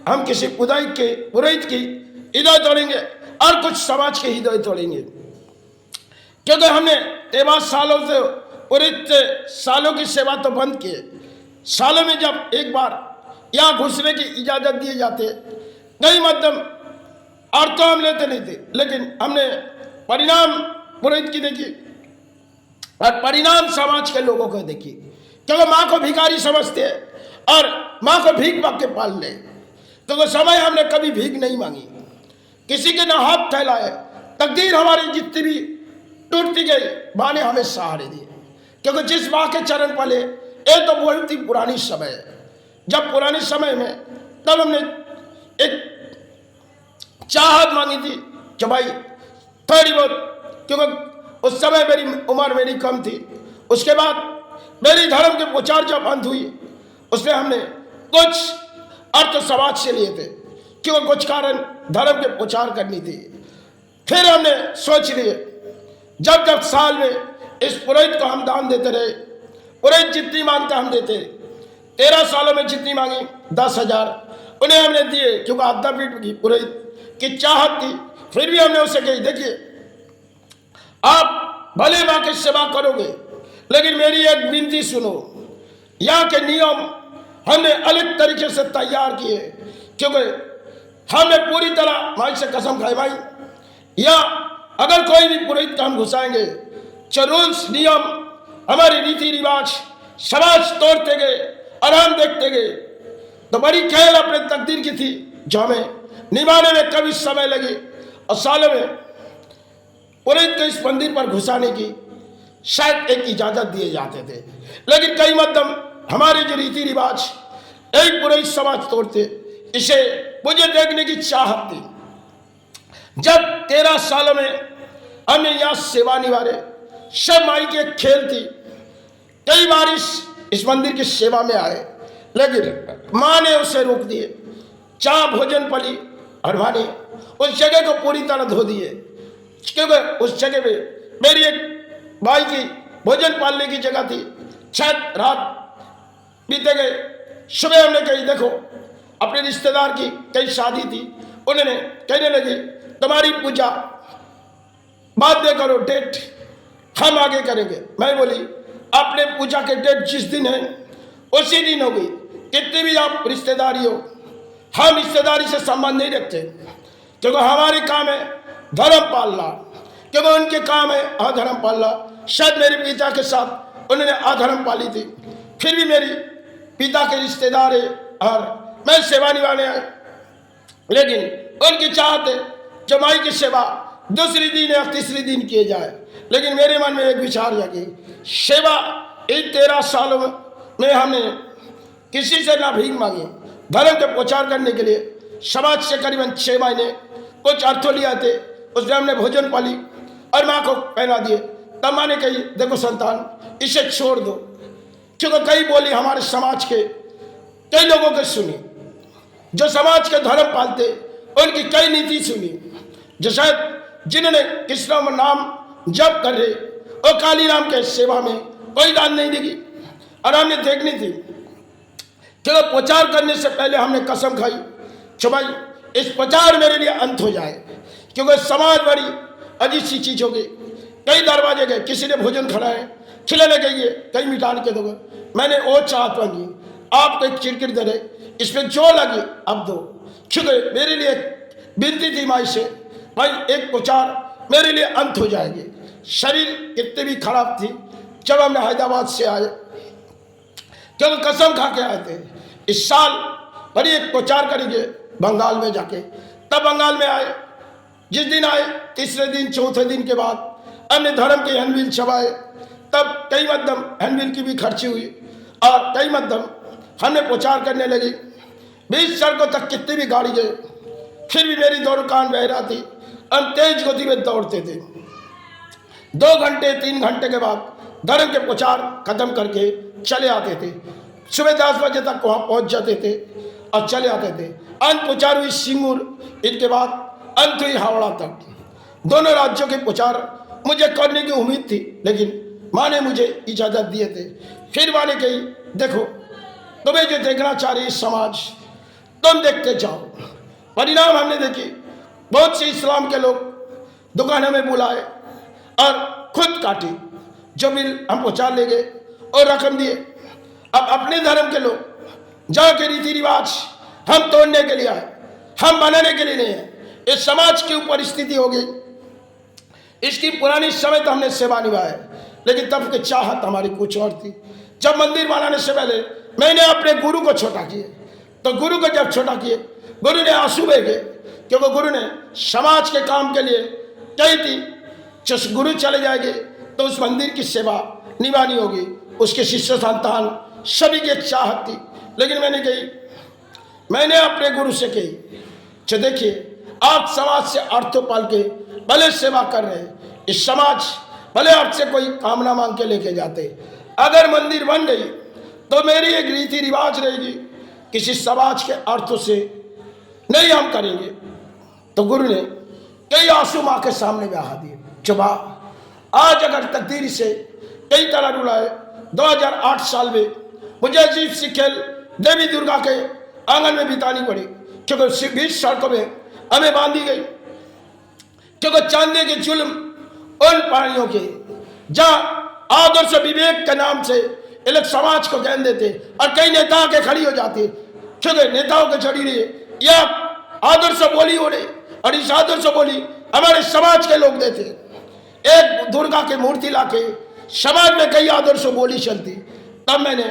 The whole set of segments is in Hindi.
हम किसी पुरोहित की हृदय तोड़ेंगे और कुछ समाज के हृदय तोड़ेंगे, क्योंकि हमने 13 सालों से पुरोहित सालों की सेवा तो बंद की। सालों में जब एक बार यहाँ घुसने की इजाजत दिए जाते, कई मध्यम अर्थ तो हम लेते नहीं थे, लेकिन हमने परिणाम पुरोहित की देखी और परिणाम समाज के लोगों को देखी, क्योंकि माँ को भिखारी समझते हैं और माँ को भीख मांग के पाल ले। तो समय हमने कभी भीख नहीं मांगी, किसी के ना हाथ फैलाए। तकदीर हमारी जितनी भी टूटती गई, माँ ने हमें सहारे दिए, क्योंकि जिस माँ के चरण पले, ये तो बहुत ही पुरानी समय है। जब पुराने समय में तब हमने एक चाहत मांगी थी कि भाई थोड़ी बहुत, क्योंकि उस समय मेरी उम्र कम थी। उसके बाद मेरी धर्म के प्रचार जब अंत हुई, उसमें हमने कुछ अर्थ समाज से लिए थे, क्योंकि कुछ कारण धर्म के प्रचार करनी थी। फिर हमने सोच लिए, जब जब साल में इस पुरोहित को हम दान देते रहे, पुरोहित जितनी मांगता हम देते। 13 सालों में जितनी मांगी 10,000 उन्हें हमने दिए, क्योंकि आध्यात्मिक की पुरोहित की चाहत थी। फिर भी हमने उसे कही, देखिए आप भले माँ की सेवा करोगे, लेकिन मेरी एक विनती सुनो। यहाँ के नियम हमने अलग तरीके से तैयार किए, क्योंकि हमने पूरी तरह माई से कसम खाई, भाई या अगर कोई भी पुरोहित का हम घुसाएंगे, रूल्स नियम हमारी रीति रिवाज समाज तोड़ते गए और हम देखते गए, तो बड़ी खेल अपने तकदीर की थी, जो हमें निभाने में कभी समय लगी। और सालों में पुरोहित को इस मंदिर पर घुसाने की शायद एक इजाजत दिए जाते थे, लेकिन कई मध्यम हमारे जो रीति रिवाज एक पुरोहित समाज तोड़ते, इसे मुझे देखने की चाहत थी। जब 13 सालों में हमने यहाँ सेवा निभाए, सब माई की एक खेल थी। कई बार इस मंदिर की सेवा में आए, लेकिन माँ ने उसे रोक दिए। चाह भोजन पली और माँ ने उस जगह को पूरी तरह धो दिए, क्योंकि उस जगह पे मेरी एक भाई की भोजन पालने की जगह थी। शायद रात बीते गए, सुबह हमने कही, देखो अपने रिश्तेदार की कई शादी थी, उन्होंने कहने लगी तुम्हारी पूजा बाद में करो, डेट हम आगे करेंगे। मैं बोली अपने पूजा के डेट जिस दिन है उसी दिन होगी, कितनी भी आप रिश्तेदारी हो, हम रिश्तेदारी से संबंध नहीं रखते, क्योंकि हमारे काम है धर्म पालना, क्योंकि उनके काम है अधर्म पालना। शायद मेरे पिता के साथ उन्होंने अधर्म पाली थी, फिर भी मेरी पिता के रिश्तेदार है और मैं सेवा निभाने आए, लेकिन उनकी चाहत है जो माई की सेवा दूसरी दिन या तीसरी दिन किए जाए। लेकिन मेरे मन में एक विचार जागी, सेवा इन 13 सालों में हमने किसी से ना भीख मांगी। धर्म के प्रचार करने के लिए समाज से करीबन 6 महीने कुछ अर्थों लिया थे, उसमें हमने भोजन पाली और माँ को पहना दिए। तब माँ ने कही, देखो संतान इसे छोड़ दो, क्योंकि कई बोली हमारे समाज के कई लोगों को सुनी, जो समाज के धर्म पालते, उनकी कई नीति सुनी, जो शायद जिन्होंने कृष्ण नाम जप कर रहे, और काली राम के सेवा में कोई दान नहीं देगी। और हमने देखनी थी, चलो प्रचार करने से पहले हमने कसम खाई कि भाई इस प्रचार मेरे लिए अंत हो जाए, क्योंकि समाज बड़ी अजीब सी चीज हो गई। कई दरवाजे गए, किसी ने भोजन खिलाए, खिलाने गई, कई मिटान के दोगे। मैंने वो चाहत मांगी, आपको एक चिरकिर दे रहे, इसमें जो लगी अब दो, क्योंकि मेरे लिए विनती थी माई से, भाई एक प्रचार मेरे लिए अंत हो जाएगी। शरीर इतनी भी खराब थी जब हमने हैदराबाद से आए, क्योंकि कसम खा के आए थे इस साल बड़ी एक प्रचार करेंगे बंगाल में जाके। तब बंगाल में आए, जिस दिन आए तीसरे दिन चौथे दिन के बाद हमने धर्म के हैंडबिल छपाए। तब कई मध्यम हैंडबिल की भी खर्ची हुई और कई मध्यम हमने प्रचार करने लगी। 20 सड़कों तक कितनी भी गाड़ी गए, फिर भी मेरी दौड़ कान बह रहा थी। हम तेज गति में दौड़ते थे। 2 घंटे 3 घंटे के बाद धर्म के प्रचार खत्म करके चले आते थे। सुबह 10 बजे तक वहाँ पहुँच जाते थे और चले आते थे। अंत प्रचार हुई सिंगूर, इनके बाद अंत हुई हावड़ा तक। दोनों राज्यों के प्रचार मुझे करने की उम्मीद थी, लेकिन माँ ने मुझे इजाज़त दिए थे। फिर माँ ने कही, देखो तुम्हें जो देखना चाह रही समाज, तुम देखते जाओ। परिणाम हमने देखी, बहुत से इस्लाम के लोग दुकानों में बुलाए और खुद काटी, जो बिल हम पहुंचा ले गए और रकम दिए। अब अपने धर्म के लोग जाके रीति रिवाज हम तोड़ने के लिए आए, हम बनाने के लिए नहीं है। इस समाज के ऊपर स्थिति हो गई। इसकी पुरानी समय तो हमने सेवा निभाया, लेकिन तब की चाहत हमारी कुछ और थी। जब मंदिर बनाने से पहले मैंने अपने गुरु को छोटा किए, तो गुरु को जब छोटा किए, गुरु ने आंसू बहे, क्योंकि गुरु ने समाज के काम के लिए कही थी, जो गुरु चले जाएंगे तो उस मंदिर की सेवा निभानी होगी। उसके शिष्य संतान सभी की चाहत थी, लेकिन मैंने अपने गुरु से कही, जो देखिए आप समाज से अर्थों पाल के भले सेवा कर रहे हैं, इस समाज भले आपसे कोई कामना मांग के लेके जाते, अगर मंदिर बन गई तो मेरी एक रीति रिवाज रहेगी, किसी समाज के अर्थों से नहीं हम करेंगे। तो गुरु ने कई आंसू माँ के सामने बहा दिए। चुबा आज अगर तकदीर से कई तरह रुलाए, 2008 साल में मुझे अजीब सी खेल देवी दुर्गा के आंगन में बितानी पड़ी, क्योंकि बीच सड़कों में हमें बांधी गई, क्योंकि चांदे के जुल्म उन प्राणियों के जहां आदर्श विवेक के नाम से ये लोग समाज को ज्ञान देते और कई नेता के खड़ी हो जाती, क्योंकि नेताओं के चढ़ी रही या आदर्श बोली हो रही, और इस आदर्श बोली हमारे समाज के लोग देते। एक दुर्गा की मूर्ति लाके समाज में कई आदर्श बोली चलती। तब मैंने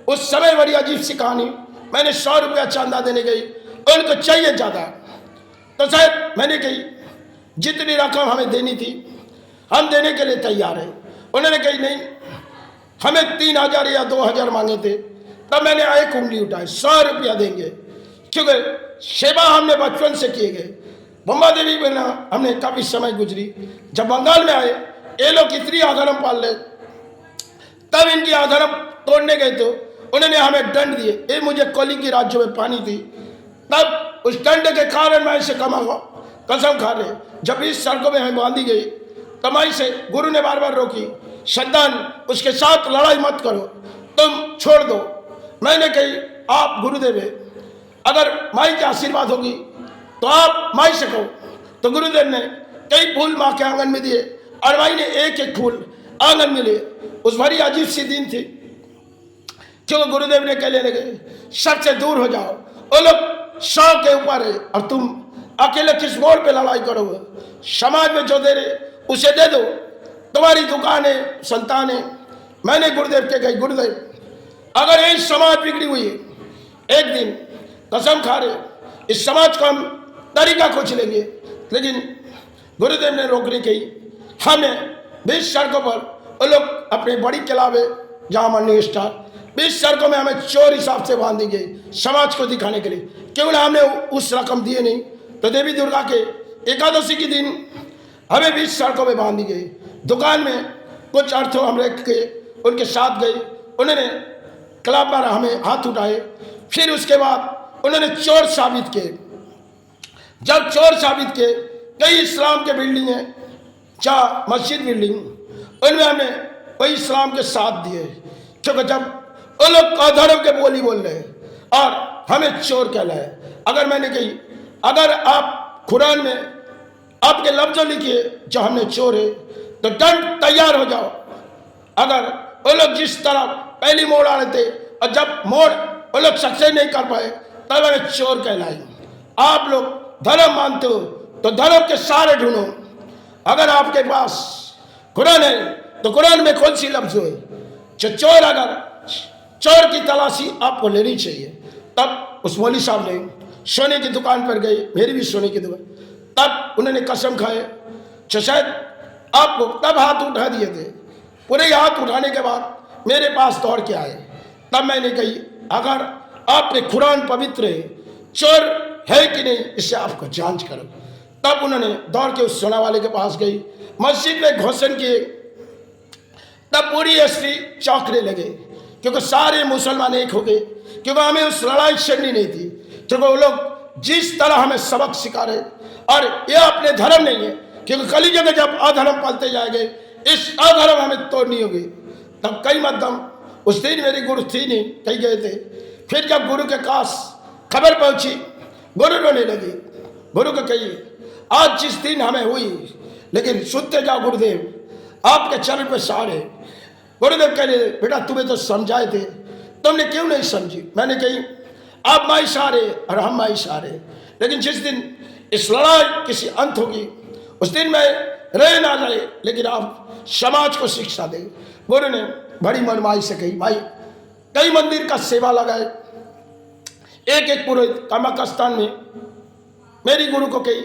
उस समय बड़ी अजीब सी कहानी, मैंने 100 रुपया चांदा देने गई, उनको चाहिए ज्यादा, तो शायद मैंने कही जितनी रकम हमें देनी थी हम देने के लिए तैयार है। उन्होंने कही नहीं, हमें 3000 या 2000 मांगे थे। तब मैंने एक उंगली उठाई, 100 रुपया देंगे, क्योंकि सेवा हमने बचपन से किए गए। बम्बा देवी में हमने काफी समय गुजरी। जब बंगाल में आए ये लोग इतनी अधर्म पाल ले, तब इनकी अधर्म तोड़ने गए तो उन्होंने हमें दंड दिए। ये मुझे कोली की राज्यों में पानी थी, तब उस दंड के कारण मैं इसे कसम खा रहे। जब इस सड़कों में हमें बांधी गई, कमाई से गुरु ने बार बार रोकी, संतान उसके साथ लड़ाई मत करो, तुम छोड़ दो। मैंने कही आप गुरुदेव है, अगर माई की आशीर्वाद होगी तो आप माई से कहो। तो गुरुदेव ने कई फूल माँ के आंगन में दिए और माई ने एक एक फूल आंगन में लिए। उस भरी अजीब सी दिन थी, क्यों गुरुदेव ने कहने लगे सबसे दूर हो जाओ, वो लोग 100 के ऊपर है और तुम अकेले किस मोड़ पे लड़ाई करोगे। समाज में जो दे रहे उसे दे दो, तुम्हारी दुकान है, संतान है। मैंने गुरुदेव के कही गुरुदेव अगर यही समाज बिगड़ी हुई है, एक दिन कसम खा रहे इस समाज को हम तरीका खोज लेंगे। लेकिन गुरुदेव ने रोकने की, हमें 20 सड़कों पर वो लोग अपने बड़ी किलावे जहाँ माननीय स्टार 20 सड़कों में हमें चोर हिसाब से बांधी गई, समाज को दिखाने के लिए। क्यों ना हमने उस रकम दिए नहीं, तो देवी दुर्गा के एकादशी के दिन हमें 20 सड़कों में बांधी गई। दुकान में कुछ अर्थों हम रख के उनके साथ गए, उन्होंने क्लब पर हमें हाथ उठाए, फिर उसके बाद उन्होंने चोर साबित किए। जब चोर साबित किए, कई इस्लाम के बिल्डिंग है, चाहे मस्जिद बिल्डिंग, उनमें हमने वही इस्लाम के साथ दिए, क्योंकि जब वो लोग अधर्म के बोली बोल रहे और हमें चोर कहलाए। अगर मैंने कही अगर आप कुरान में आपके लफ्ज़ लिखिए जो हमने चोर है, तो दंड तैयार हो जाओ। अगर वो लोग जिस तरह पहली मोड़ आ रहे थे और जब मोड़ वो लोग सक्सेस नहीं कर पाए, तब हमें चोर कहलाई। आप लोग धर्म मानते हो तो धर्म के सारे ढूंढो। अगर आपके पास कुरान है तो कुरान में कौन सी लफ्ज़ है जो चोर, अगर चोर की तलाशी आपको लेनी चाहिए। तब उस मौलवी साहब ने सोने की दुकान पर गए, मेरी भी सोने की दुकान, तब उन्होंने कसम खाए, तो शायद आपको तब हाथ उठा दिए थे। पूरे हाथ उठाने के बाद मेरे पास दौड़ के आए। तब मैंने कही अगर आपने कुरान पवित्र है, चोर है कि नहीं, इससे आपको जांच करो। तब उन्होंने दौड़ के उस सोना वाले के पास गई, मस्जिद में घोषण किए। तब पूरी एसटी चौंकने लगे, क्योंकि सारे मुसलमान एक हो गए, क्योंकि हमें उस लड़ाई छेड़नी नहीं थी। क्योंकि वो लोग जिस तरह हमें सबक सिखा रहे, और ये अपने धर्म नहीं है, क्योंकि कली जगह जब अधर्म पलते जाएंगे, इस अधर्म हमें तोड़नी होगी। तब कई मध्यम, उस दिन मेरी गुरु थी नहीं, कहीं गए थे। फिर जब गुरु के पास खबर पहुंची, गुरु रोने लगे। गुरु को कहिए आज जिस दिन हमें हुई, लेकिन सुनते जाओ गुरुदेव आपके चरण पे सारे। गुरुदेव कह रहे बेटा तुम्हें तो समझाए थे, तुमने क्यों नहीं समझी। मैंने कही आप माई सारे और हम माई सारे, लेकिन जिस दिन इस लड़ाई किसी अंत होगी उस दिन मैं रहे ना रहे, लेकिन आप समाज को शिक्षा दे। गुरु ने बड़ी मनमाई से कही भाई कई मंदिर का सेवा लगाए, एक एक पुरोहित कामाख्या स्थान में मेरी गुरु को कही,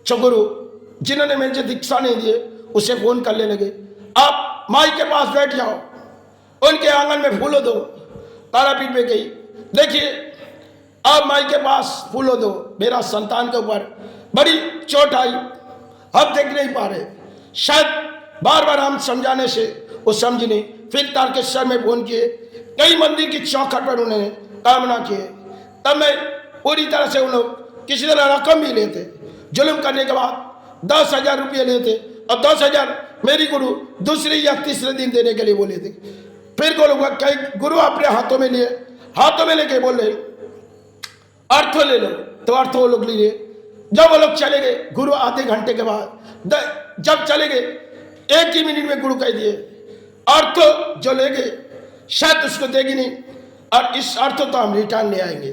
जो गुरु जिन्होंने मुझे दीक्षा नहीं दिए उसे फोन करने लगे, आप माई के पास बैठ जाओ, उनके आंगन में फूलो दो। तारापीठ में गई, देखिए आप माई के पास फूलो दो, मेरा संतान के ऊपर बड़ी चोट आई, हम देख नहीं पा रहे। शायद बार बार हम समझाने से वो समझ नहीं। फिर तारकेश्वर में फोन किए, कई मंदिर की चौखट पर उन्होंने कामना किए। तब मैं पूरी तरह से उन लोग किसी तरह रकम भी लेते, जुल्म करने के बाद 10,000 रुपये लेते और 10,000 मेरी गुरु दूसरे या तीसरे दिन देने के लिए बोले थे। फिर कई गुरु अपने हाथों में लिए, हाथों में लेके बोल रहे अर्थो ले लो, तो अर्थ वो लोग लिए। जब वो लोग चले गए, गुरु आधे घंटे के बाद जब चले गए, 1 ही मिनट में गुरु कह दिए अर्थ जो ले गए शायद उसको देगी नहीं, और इस अर्थ तो हम रिटर्न ले आएंगे।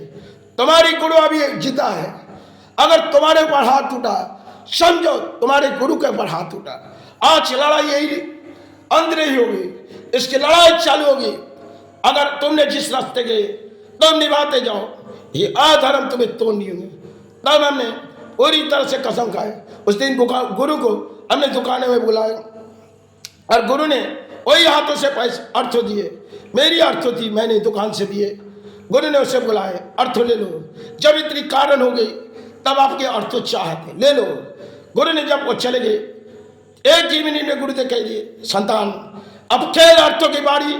तुम्हारी गुरु अभी जिंदा है, अगर तुम्हारे ऊपर हाथ टूटा समझो तुम्हारे गुरु के ऊपर हाथ टूटा। आज लड़ाई यही अंत नहीं होगी, इसकी लड़ाई चालू होगी। अगर तुमने जिस रास्ते गए तुम निभाते जाओ, ये अधर्म तुम्हें तोड़ नहीं होंगे। तब हमने पूरी तरह से कसम खाए। उस दिन गुरु को हमने दुकाने में बुलाया और गुरु ने वही हाथों से पैसे अर्थ दिए, मेरी अर्थ थी मैंने दुकान से दिए। गुरु ने उसे बुलाए, अर्थ ले लो। जब इतनी कारण हो गई तब आपके अर्थ चाहते ले लो। गुरु ने जब वो चले गए, 1 ही मिनट में गुरु ने कह दिए संतान अब खेल अर्थों की बारी।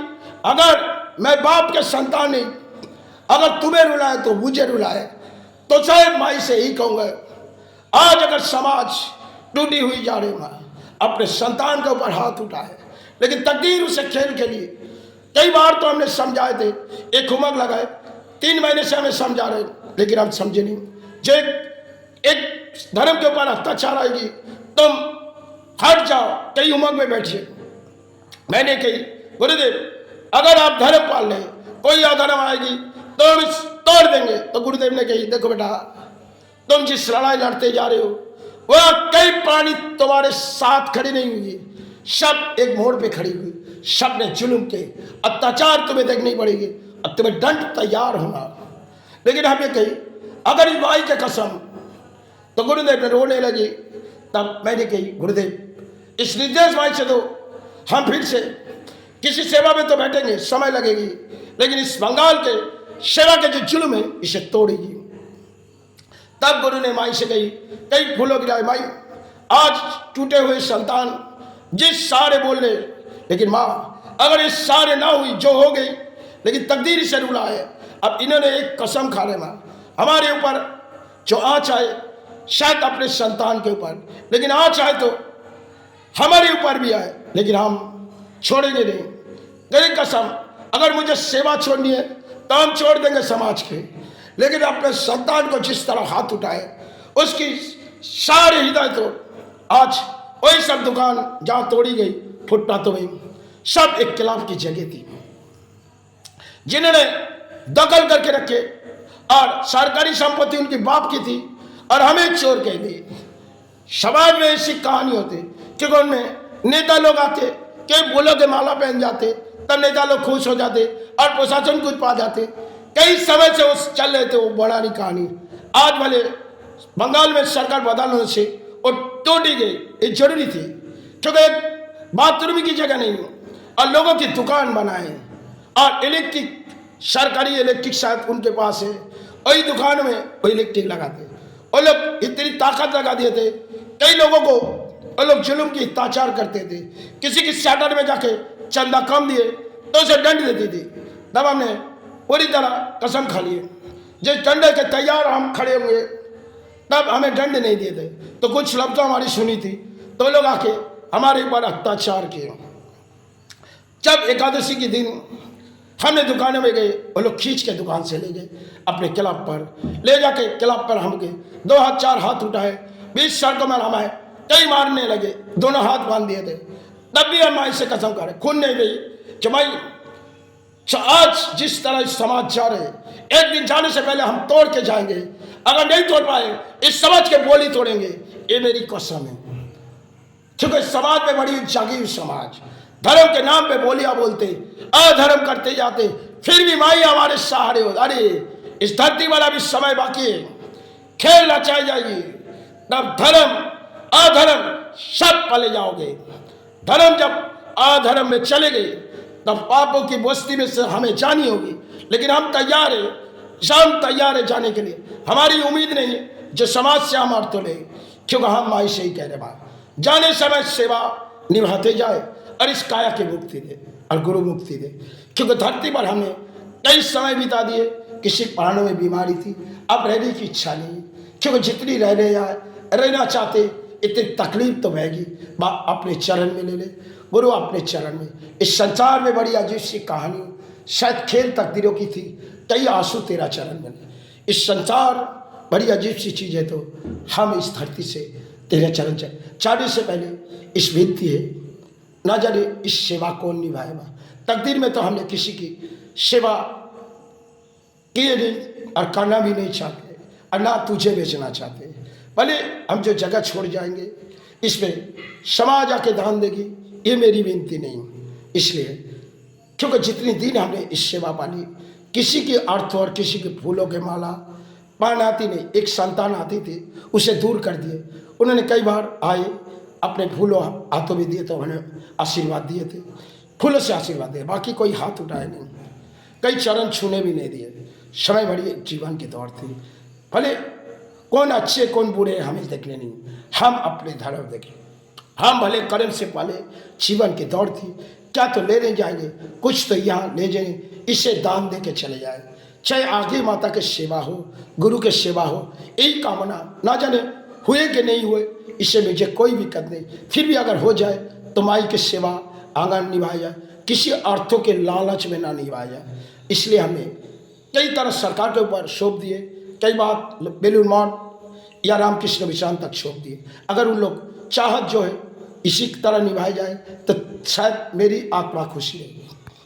अगर मैं बाप के संतान नहीं, अगर तुम्हें रुलाए तो मुझे रुलाए, तो शायद माई से ही कहूंगा। आज अगर समाज टूटी हुई जा रही माँ अपने संतान के ऊपर हाथ उठाए, लेकिन तकदीर उसे खेल के लिए। कई बार तो हमने समझाए थे, एक उमंग लगाए, 3 महीने से हमें समझा रहे, लेकिन हम समझे नहीं। जो एक धर्म के ऊपर अत्याचार आएगी तुम हट जाओ, कई उमंग में बैठिए। मैंने कही गुरुदेव अगर आप धर्म पाल लें, कोई अधर्म आएगी तो हम इस तोड़ देंगे। तो गुरुदेव ने कही देखो बेटा तुम जिस लड़ाई लड़ते जा रहे हो वह कई प्राणी तुम्हारे साथ खड़ी नहीं हुई, सब एक मोड़ पे खड़ी हुई, सब ने जुल्म के अत्याचार तुम्हें देखनी पड़ेगी, अब तुम्हें दंड तैयार होना। लेकिन हमें कही अगर इस भाई के कसम, तो गुरुदेव ने रोने लगी। तब मैंने कही गुरुदेव इस निर्देश भाई से तो हम फिर से किसी सेवा में तो बैठेंगे, समय लगेगी, लेकिन इस बंगाल के सेवा के जो जुल्म है इसे तोड़ेगी। तब गुरु ने माई से कही, कई फूलों गिराए माई आज टूटे हुए संतान जिस सारे बोल रहे, लेकिन माँ अगर इस सारे ना हुई जो हो गई, लेकिन तकदीर से रुला है। अब इन्होंने एक कसम खा रहे माँ हमारे ऊपर जो आँच आए शायद अपने संतान के ऊपर, लेकिन आँच आए तो हमारे ऊपर भी आए, लेकिन हम छोड़ेंगे नहीं। गई कसम अगर मुझे सेवा छोड़नी है तो हम छोड़ देंगे समाज के, लेकिन अपने संतान को जिस तरह हाथ उठाए उसकी सारी हिदायत हो। आज वही सब दुकान जहाँ तोड़ी गई फुटपाथों में सब एक खिलाफ की जगह थी, जिन्होंने दखल करके रखे और सरकारी संपत्ति उनकी बाप की थी और हमें चोर कह दी। समाज में ऐसी कहानी होती क्योंकि उनमें नेता लोग आते, कई फूलों के माला पहन जाते, तब नेता लोग खुश हो जाते और प्रशासन कुछ पा जाते। कई समय से उस चल रहे थे, वो बड़ा नहीं कहानी। आज भले बंगाल में सरकार बदलने से वो टूटी गई, ये जरूरी थी क्योंकि बाथरूम की जगह नहीं और लोगों की दुकान बनाए और इलेक्ट्रिक सरकारी इलेक्ट्रिक शायद उनके पास है, वही दुकान में वो इलेक्ट्रिक लगाते। वो लोग इतनी ताकत लगा दिए थे, कई लोगों को वो लोग जुल्म की अत्याचार करते थे। किसी की शटर में जाके चंदा कम दिए तो उसे दंड देती थी। तब हमने पूरी तरह कसम खा लिए जिस डंडे के तैयार हम खड़े हुए तब हमें दंड नहीं दिए थे। तो कुछ लफ्ज़ हमारी सुनी थी तो लोग आके हमारे ऊपर अत्याचार किए। जब एकादशी के दिन हमने दुकानों में गए, वो लोग खींच के दुकान से ले गए अपने क्लब पर, ले जाके क्लब पर हम गए, 2 हाथ 4 हाथ उठाए, 20 सड़कों में हमारे कई मारने लगे, दोनों हाथ बांध दिए थे। तब भी हम माई से कसम करें, खून नहीं गई कि भाई आज जिस तरह इस समाज जा रहे, एक दिन जाने से पहले हम तोड़ के जाएंगे, अगर नहीं तोड़ पाए इस समाज के बोली तोड़ेंगे, ये मेरी कसम है। क्योंकि समाज में बड़ी जागी हुई समाज, धर्म के नाम पे बोलियां बोलते, अधर्म करते जाते, फिर भी माई हमारे सहारे हो। अरे इस धरती वाला भी समय बाकी है, खेल नचाई जाएगी, तब धर्म अधर्म सब पले जाओगे। धर्म जब अधर्म में चले गए तब पापों की बस्ती में से हमें जानी होगी, लेकिन हम तैयार है, हम तैयार है जाने के लिए। हमारी उम्मीद नहीं है जो समाज से हम अर्थ ले, क्योंकि हम माई से ही कह रहे हैं, जाने समय सेवा निभाते जाए और इस काया की मुक्ति दे और गुरु मुक्ति दे। क्योंकि धरती पर हमने कई समय बिता दिए, किसी प्राणों में बीमारी थी, अब रहने की इच्छा नहीं, क्योंकि जितनी रहना चाहते इतनी तकलीफ तो बहेगी। अपने चरण में ले ले गुरु, अपने चरण में। इस संसार में बड़ी अजीब सी कहानी, शायद खेल तकदीरों की थी, कई आंसू तेरा चरण में। इस संसार बड़ी अजीब सी चीज़ है, तो हम इस धरती से तेरे चरण चाहने से पहले इस विनती है, ना जाने इस सेवा कौन निभाएगा। तकदीर में तो हमने किसी की सेवा किए नहीं और करना भी नहीं चाहते, और ना तुझे बेचना चाहते। भले हम जो जगह छोड़ जाएंगे, इसमें समाज आके दान देगी, ये मेरी विनती नहीं। इसलिए क्योंकि जितनी दिन हमने इस सेवा पाली, किसी की अर्थ और किसी के फूलों के माला पान आती नहीं। एक संतान आती थी, उसे दूर कर दिए। उन्होंने कई बार आए, अपने फूलों हाथों में दिए तो उन्हें आशीर्वाद दिए थे, फूलों से आशीर्वाद दिए, बाकी कोई हाथ उठाए नहीं, कई चरण छूने भी नहीं दिए। समय बड़ी जीवन की दौड़ थी, भले कौन अच्छे कौन बुरे हमें देखने नहीं, हम अपने धर्म देखें। हम भले कर्म से पहले जीवन की दौड़ थी, क्या तो लेने जाएंगे, कुछ तो यहाँ ले जाएंगे, इसे दान दे के चले जाए। चाहे आगे माता की सेवा हो, गुरु की सेवा हो, यही कामना, ना जाने हुए कि नहीं हुए, इससे मुझे कोई दिक्कत नहीं। फिर भी अगर हो जाए तो माई की सेवा आंगन निभाया जाए, किसी अर्थों के लालच में ना निभाया जाए। इसलिए हमने कई तरह सरकार के ऊपर सौंप दिए, कई बात बेलूर मठ या रामकृष्ण मिशन तक सौंप दिए। अगर उन लोग चाहत जो है इसी तरह निभाई जाए तो शायद मेरी आत्मा खुशी है।